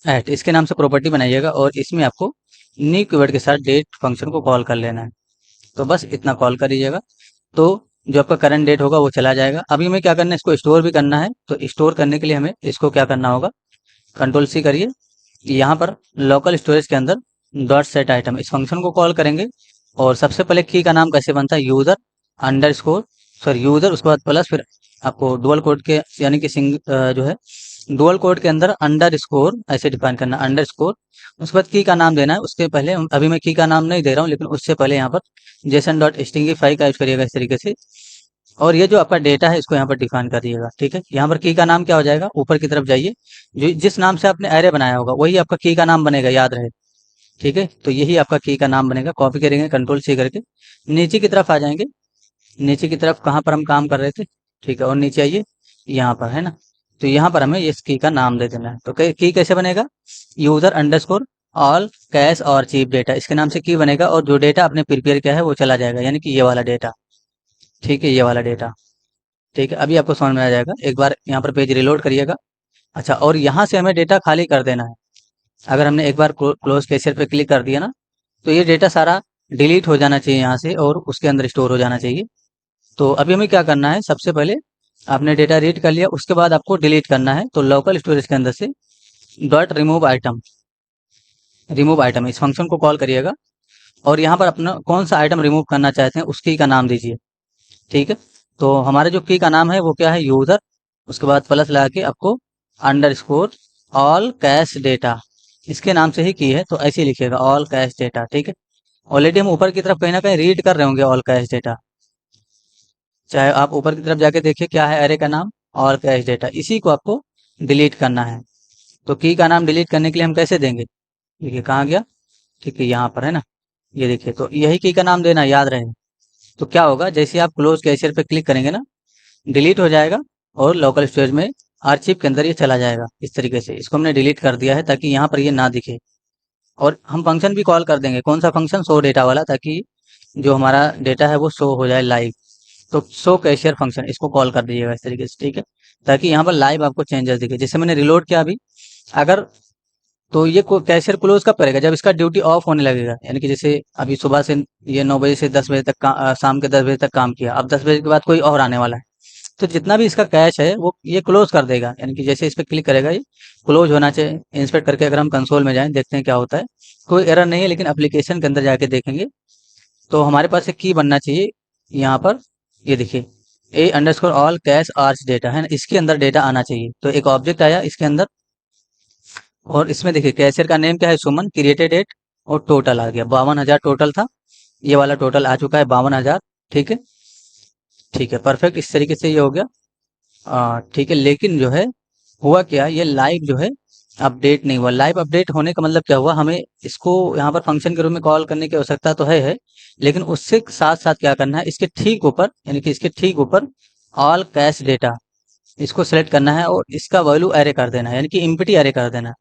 एट इसके नाम से प्रॉपर्टी बनाइएगा और इसमें आपको न्यू कीवर्ड के साथ डेट फंक्शन को कॉल कर लेना है। तो बस इतना कॉल कर लीजिएगा, तो जो आपका करंट डेट होगा वो चला जाएगा। अभी हमें क्या करना है, इसको स्टोर भी करना है, तो स्टोर करने के लिए हमें इसको क्या करना होगा, कंट्रोल सी करिए, यहाँ पर लोकल स्टोरेज के अंदर डॉट सेट आइटम इस फंक्शन को कॉल करेंगे। और सबसे पहले की का नाम कैसे बनता है, user under score, sorry user, उसके बाद प्लस, फिर आपको डुअल कोड के यानी कि जो है डुअल कोड के अंदर अंडर स्कोर ऐसे डिफाइन करना, अंडर स्कोर, उसके बाद की का नाम देना है। उसके पहले अभी मैं की का नाम नहीं दे रहा हूँ, लेकिन उससे पहले यहाँ पर जेसन डॉट स्टिंगिफाई का यूज करिएगा इस तरीके से। और ये जो आपका डेटा है इसको यहाँ पर डिफाइन कर दिएगा। ठीक है, यहाँ पर की का नाम क्या हो जाएगा, ऊपर की तरफ जाइए, जो जिस नाम से आपने एरे बनाया होगा वही आपका की का नाम बनेगा, याद रहे। ठीक है, तो यही आपका की का नाम बनेगा, कॉपी करेंगे कंट्रोल सी करके, नीचे की तरफ आ जाएंगे, नीचे की तरफ कहाँ पर हम काम कर रहे थे, ठीक है, और नीचे आइए यहाँ पर, है ना। तो यहाँ पर हमें इस की का नाम दे देना है। तो की कैसे बनेगा, यूजर अंडरस्कोर ऑल कैश और चीप डेटा, इसके नाम से की बनेगा, और जो डेटा आपने प्रिपेयर किया है वो चला जाएगा, यानी कि ये वाला डेटा। ठीक है, ये वाला डेटा। ठीक है, अभी आपको समझ में आ जाएगा, एक बार यहाँ पर पेज रिलोड करिएगा। अच्छा, और यहाँ से हमें डेटा खाली कर देना है। अगर हमने एक बार क्लोज कैशियर पे क्लिक कर दिया ना तो ये डेटा सारा डिलीट हो जाना चाहिए यहाँ से और उसके अंदर स्टोर हो जाना चाहिए। तो अभी हमें क्या करना है, सबसे पहले आपने डेटा रीड कर लिया, उसके बाद आपको डिलीट करना है। तो लोकल स्टोरेज के अंदर से डॉट रिमूव आइटम इस फंक्शन को कॉल करिएगा, और यहाँ पर अपना कौन सा आइटम रिमूव करना चाहते हैं उस की का नाम दीजिए। ठीक है, तो हमारे जो की का नाम है वो क्या है, यूजर। उसके बाद प्लस लगा के आपको अंडरस्कोर ऑल कैश डेटा, इसके नाम से ही की है तो ऐसे ही लिखिएगा, ऑल कैश डेटा। ठीक है, ऑलरेडी हम ऊपर की तरफ कहीं ना कहीं रीड कर रहे होंगे ऑल कैश डेटा, चाहे आप ऊपर की तरफ जाके देखिए क्या है एरे का नाम, ऑल कैश डेटा। इसी को आपको डिलीट करना है। तो की का नाम डिलीट करने के लिए हम कैसे देंगे, देखिए कहाँ गया, ठीक है यहाँ पर है ना, ये देखिए, तो यही की का नाम देना, याद रहे। तो क्या होगा, जैसे आप क्लोज कैशियर पे क्लिक करेंगे ना, डिलीट हो जाएगा और लोकल स्टोरेज में आर्चिव के अंदर ये चला जाएगा। इस तरीके से इसको हमने डिलीट कर दिया है ताकि यहाँ पर ये ना दिखे। और हम फंक्शन भी कॉल कर देंगे, कौन सा फंक्शन, शो डेटा वाला, ताकि जो हमारा डेटा है वो शो हो जाए लाइव। तो शो कैशियर फंक्शन इसको कॉल कर दीजिएगा इस तरीके से। ठीक है, ताकि यहाँ पर लाइव आपको चेंजेस दिखे। जैसे मैंने रिलोड किया अभी, अगर तो ये कैशियर क्लोज कब करेगा, जब इसका ड्यूटी ऑफ होने लगेगा। यानी कि जैसे अभी सुबह से ये 9 बजे से 10 बजे तक शाम के 10 बजे तक काम किया, अब 10 बजे के बाद कोई और आने वाला है, तो जितना भी इसका कैश है वो ये क्लोज कर देगा। यानी कि जैसे इस पर क्लिक करेगा ये क्लोज होना चाहिए। इंस्पेक्ट करके अगर हम कंसोल में जाएं, देखते हैं क्या होता है, कोई एरर नहीं है, लेकिन एप्लीकेशन के अंदर जाके देखेंगे तो हमारे पास एक की बनना चाहिए यहाँ पर। ये देखिए A underscore all cash arch data है ना, इसके अंदर डेटा आना चाहिए। तो एक ऑब्जेक्ट आया इसके अंदर, और इसमें देखिए कैशियर का नेम क्या है, सुमन, क्रिएटेड डेट, और टोटल आ गया 52,000 टोटल था। ये वाला टोटल आ चुका है 52,000। ठीक है, ठीक है, परफेक्ट। इस तरीके से ये हो गया। ठीक है, लेकिन जो है हुआ क्या, ये लाइव जो है अपडेट नहीं हुआ। लाइव अपडेट होने का मतलब क्या हुआ, हमें इसको यहाँ पर फंक्शन के रूप में कॉल करने की आवश्यकता तो है, लेकिन उससे साथ साथ क्या करना है, इसके ठीक ऊपर, यानी कि इसके ठीक ऊपर ऑल कैश डेटा इसको सेलेक्ट करना है और इसका वैल्यू एरे कर देना है, यानी कि इम्पिटी एरे कर देना है।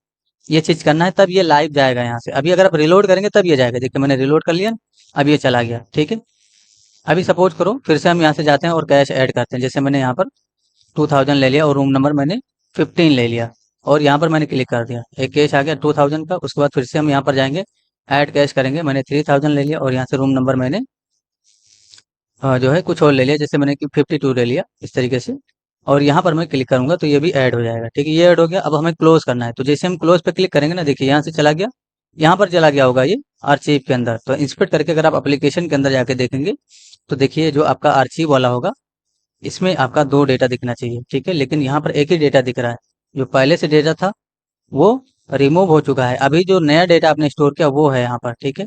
ये चीज करना है, तब ये लाइव जाएगा यहाँ से। अभी अगर आप रिलोड करेंगे तब ये जाएगा। देखिए मैंने रिलोड कर लिया, अब ये चला गया। ठीक है, अभी सपोज करो फिर से हम यहाँ से जाते हैं और कैश ऐड करते हैं। जैसे मैंने यहाँ पर 2000 ले लिया और रूम नंबर मैंने 15 ले लिया, और यहाँ पर मैंने क्लिक कर दिया, एक कैश आ गया 2000 का। उसके बाद फिर से हम यहाँ पर जाएंगे, ऐड कैश करेंगे। मैंने 3000 ले लिया और यहाँ से रूम नंबर मैंने जो है कुछ और ले लिया, जैसे मैंने कि 52 ले लिया इस तरीके से, और यहाँ पर मैं क्लिक करूंगा तो ये भी ऐड हो जाएगा। ठीक है, ये ऐड हो गया। अब हमें क्लोज करना है, तो जैसे हम क्लोज पे क्लिक करेंगे ना, देखिए यहाँ से चला गया, यहाँ पर चला गया होगा ये आर्चिव के अंदर। तो इंस्पेक्ट करके अगर आप एप्लीकेशन के अंदर जाके देखेंगे तो देखिए जो आपका आर्चिव वाला होगा, इसमें आपका 2 डेटा दिखना चाहिए। ठीक है, लेकिन यहाँ पर एक ही डेटा दिख रहा है। जो पहले से डेटा था वो रिमूव हो चुका है, अभी जो नया डेटा आपने स्टोर किया वो है यहाँ पर। ठीक है,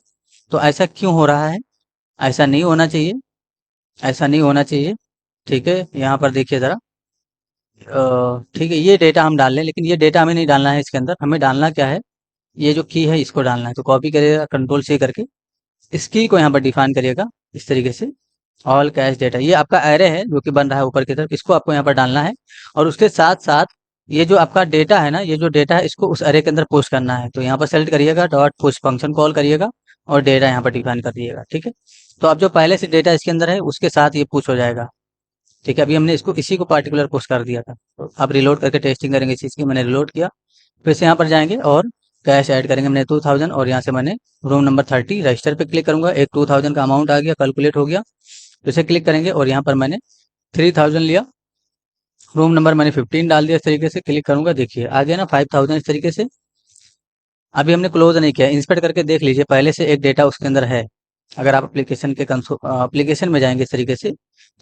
तो ऐसा क्यों हो रहा है, ऐसा नहीं होना चाहिए, ऐसा नहीं होना चाहिए। ठीक है, यहाँ पर देखिए ज़रा, ठीक है, ये डेटा हम डाल लें, लेकिन ये डेटा हमें नहीं डालना है इसके अंदर। हमें डालना क्या है, ये जो की है इसको डालना है। तो कॉपी करिएगा कंट्रोल सी करके, इस की को यहाँ पर डिफाइन करिएगा इस तरीके से, ऑल कैश डेटा। ये आपका एरे है जो कि बन रहा है ऊपर की तरफ, इसको आपको यहाँ पर डालना है। और उसके साथ साथ ये जो आपका डेटा है ना, ये जो डेटा है इसको उस एरे के अंदर पुश करना है। तो यहाँ पर सेलेक्ट करिएगा, डॉट पुश फंक्शन कॉल करिएगा और डेटा यहाँ पर डिफाइन कर दिएगा। ठीक है, तो अब जो पहले से डेटा इसके अंदर है उसके साथ ये पुश हो जाएगा। ठीक है, अभी हमने इसको इसी को पार्टिकुलर पुश कर दिया था। तो अब रिलोड करके टेस्टिंग करेंगे इस चीज़ की। मैंने रिलोड किया, फिर से यहाँ पर जाएंगे और कैश ऐड करेंगे। मैंने 2000 और यहाँ से मैंने रूम नंबर 30 रजिस्टर पे क्लिक करूंगा, एक 2000 का अमाउंट आ गया, कैलकुलेट हो गया। तो इसे क्लिक करेंगे और यहाँ पर मैंने 3000 लिया, रूम नंबर मैंने 15 डाल दिया। इस तरीके से क्लिक करूंगा, देखिए आ गया ना 5000 इस तरीके से। अभी हमने क्लोज नहीं किया, इंस्पेक्ट करके देख लीजिए, पहले से एक डेटा उसके अंदर है। अगर आप एप्लीकेशन के एप्लीकेशन में जाएंगे इस तरीके से,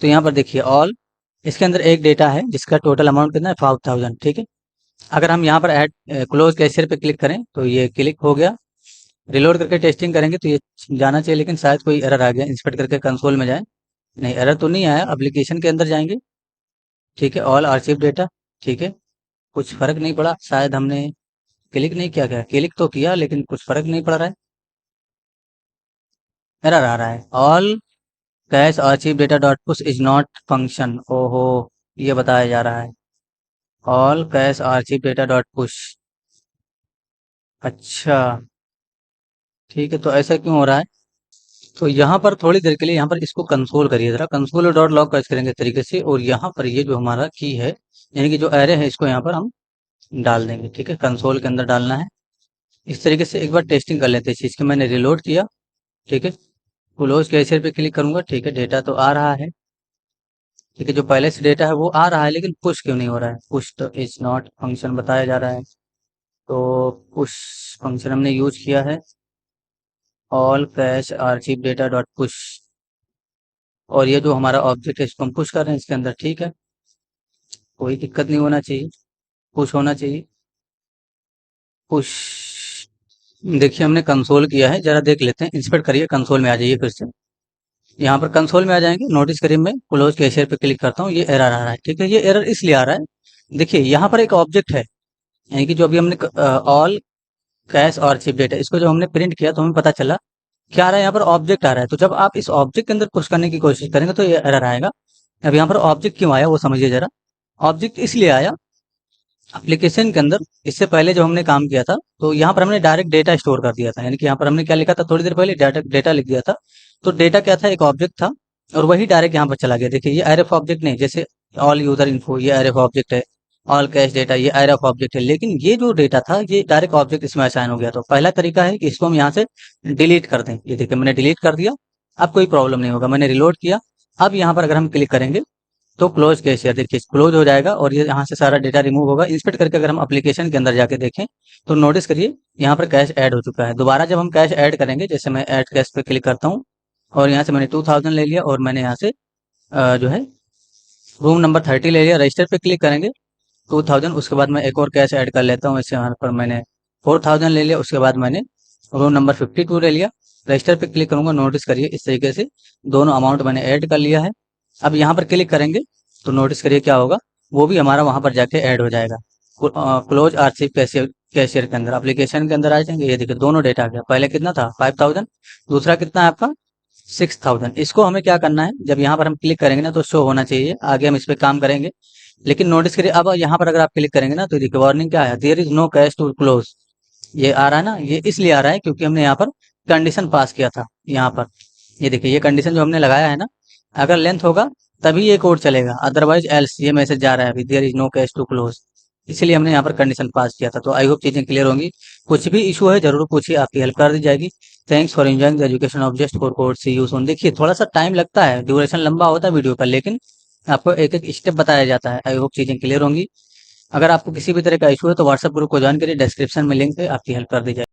तो यहाँ पर देखिए ऑल, इसके अंदर एक डेटा है जिसका टोटल अमाउंट कितना है 5000। ठीक है, अगर हम यहाँ पर ऐड क्लोज कैशियर पे क्लिक करें तो ये क्लिक हो गया। रिलोड करके टेस्टिंग करेंगे तो ये जाना चाहिए, लेकिन शायद कोई एरर आ गया। इंस्पेक्ट करके कंसोल में जाए, नहीं एरर तो नहीं आया। एप्लीकेशन के अंदर जाएंगे, ठीक है, ऑल आर्चिव डेटा। ठीक है, कुछ फर्क नहीं पड़ा, शायद हमने क्लिक नहीं किया, क्या क्लिक तो किया लेकिन कुछ फर्क नहीं पड़ रहा है, एरर आ रहा है। All cash archive data dot push is not function, ओहो, ये बताया जा रहा है all cash archive data dot push. अच्छा, ठीक है, तो ऐसा क्यों हो रहा है, तो यहाँ पर थोड़ी देर के लिए यहाँ पर इसको कंसोल करिए जरा, कंसोल डॉट लॉग कैच करेंगे इस तरीके से, और यहाँ पर ये जो हमारा की है, यानी कि जो एरे है, इसको यहाँ पर हम डाल देंगे। ठीक है, कंसोल के अंदर डालना है। इस तरीके से एक बार टेस्टिंग कर लेते हैं इस चीज़ की। मैंने रिलोड किया, ठीक है, क्लोज कैशियर पे क्लिक करूंगा। ठीक है, डेटा तो आ रहा है, ठीक है, जो पहले से डेटा है वो आ रहा है, लेकिन पुश क्यों नहीं हो रहा है? पुश तो इज नॉट फंक्शन बताया जा रहा है। तो पुश फंक्शन हमने यूज किया है, all cash archive data dot push, और ये जो हमारा ऑब्जेक्ट है इसको हम पुश कर रहे हैं इसके अंदर। ठीक है, कोई दिक्कत नहीं होना चाहिए, पुश होना चाहिए। पुश, देखिए हमने कंसोल किया है, जरा देख लेते हैं। इंस्पेक्ट करिए, कंसोल में आ जाइए फिर से। यहाँ पर कंसोल में आ जाएंगे, नोटिस करिए मैं क्लोज कैशियर पे क्लिक करता हूँ, ये एरर आ रहा है। ठीक है, ये एरर इसलिए आ रहा है, देखिए यहाँ पर एक ऑब्जेक्ट है, यानी कि जो अभी हमने ऑल कैश और चिप डेटा, इसको जब हमने प्रिंट किया तो हमें पता चला क्या आ रहा है, यहाँ पर ऑब्जेक्ट आ रहा है। तो जब आप इस ऑब्जेक्ट के अंदर पुश करने की कोशिश करेंगे तो ये एरर आएगा। अब यहाँ पर ऑब्जेक्ट क्यों आया वो समझिए जरा। ऑब्जेक्ट इसलिए आया, एप्लीकेशन के अंदर इससे पहले जब हमने काम किया था तो यहाँ पर हमने डायरेक्ट डेटा स्टोर कर दिया था, यानी कि यहाँ पर हमने क्या लिखा था, थोड़ी देर पहले डाटा डेटा लिख दिया था। तो डेटा क्या था, एक ऑब्जेक्ट था, और वही डायरेक्ट यहाँ पर चला गया। देखिए ये आरएफ ऑब्जेक्ट नहीं, जैसे ऑल यूजर इन्फो ये आरएफ ऑब्जेक्ट है, ऑल कैश डेटा ये आरएफ ऑब्जेक्ट है, लेकिन ये जो डेटा था ये डायरेक्ट ऑब्जेक्ट इसमें असाइन हो गया। तो पहला तरीका है कि इसको हम यहाँ से डिलीट कर दें। ये देखिए मैंने डिलीट कर दिया, अब कोई प्रॉब्लम नहीं होगा। मैंने रिलोड किया, अब यहाँ पर अगर हम क्लिक करेंगे तो क्लोज कैशियर देखिए क्लोज हो जाएगा, और ये यहाँ से सारा डेटा रिमूव होगा। इंस्पेक्ट करके अगर हम एप्लीकेशन के अंदर जाके देखें तो नोटिस करिए यहाँ पर कैश ऐड हो चुका है। दोबारा जब हम कैश ऐड करेंगे, जैसे मैं ऐड कैश पे क्लिक करता हूँ और यहाँ से मैंने 2000 ले लिया, और मैंने यहाँ से जो है रूम नंबर 30 ले लिया, रजिस्टर पे क्लिक करेंगे 2000, उसके बाद मैं एक और कैश ऐड कर लेता हूँ। इससे यहाँ पर मैंने 4000 ले लिया, उसके बाद मैंने रूम नंबर 52 ले लिया, रजिस्टर पे क्लिक करूंगा। नोटिस करिए इस तरीके से दोनों अमाउंट मैंने ऐड कर लिया है। अब यहाँ पर क्लिक करेंगे तो नोटिस करिए क्या होगा, वो भी हमारा वहां पर जाके ऐड हो जाएगा। क्लोज आरसीव कैशियर, कैशियर के अंदर एप्लीकेशन के अंदर आ जाएंगे। ये देखिए दोनों डेटा आ गया, पहले कितना था 5000, दूसरा कितना है आपका 6000। इसको हमें क्या करना है, जब यहाँ पर हम क्लिक करेंगे ना तो शो होना चाहिए, आगे हम इस पे काम करेंगे। लेकिन नोटिस करिए अब यहाँ पर अगर आप क्लिक करेंगे ना तो देखिए वार्निंग क्या है, there is no cash to close. ये आ रहा है ना, ये इसलिए आ रहा है क्योंकि हमने यहाँ पर कंडीशन पास किया था। यहाँ पर ये देखिए ये कंडीशन जो हमने लगाया है ना, अगर लेंथ होगा तभी ये कोड चलेगा, अदरवाइज एल्स ये मैसेज जा रहा है अभी there is no cash to close. इसीलिए हमने यहाँ पर कंडीशन पास किया था। तो आई होप चीजें क्लियर होंगी। कुछ भी इशू है जरूर पूछिए, आपकी हेल्प कर दी जाएगी। Thanks for enjoying the education of just for code, see you soon. देखिए थोड़ा सा टाइम लगता है, ड्यूरेशन लंबा होता है वीडियो का, लेकिन आपको एक एक स्टेप बताया जाता है। आई होप चीजें क्लियर होंगी। अगर आपको किसी भी तरह का इशू है तो व्हाट्सएप ग्रुप को ज्वाइन करिए, डिस्क्रिप्शन में लिंक है, आपकी हेल्प कर दी जाएगी।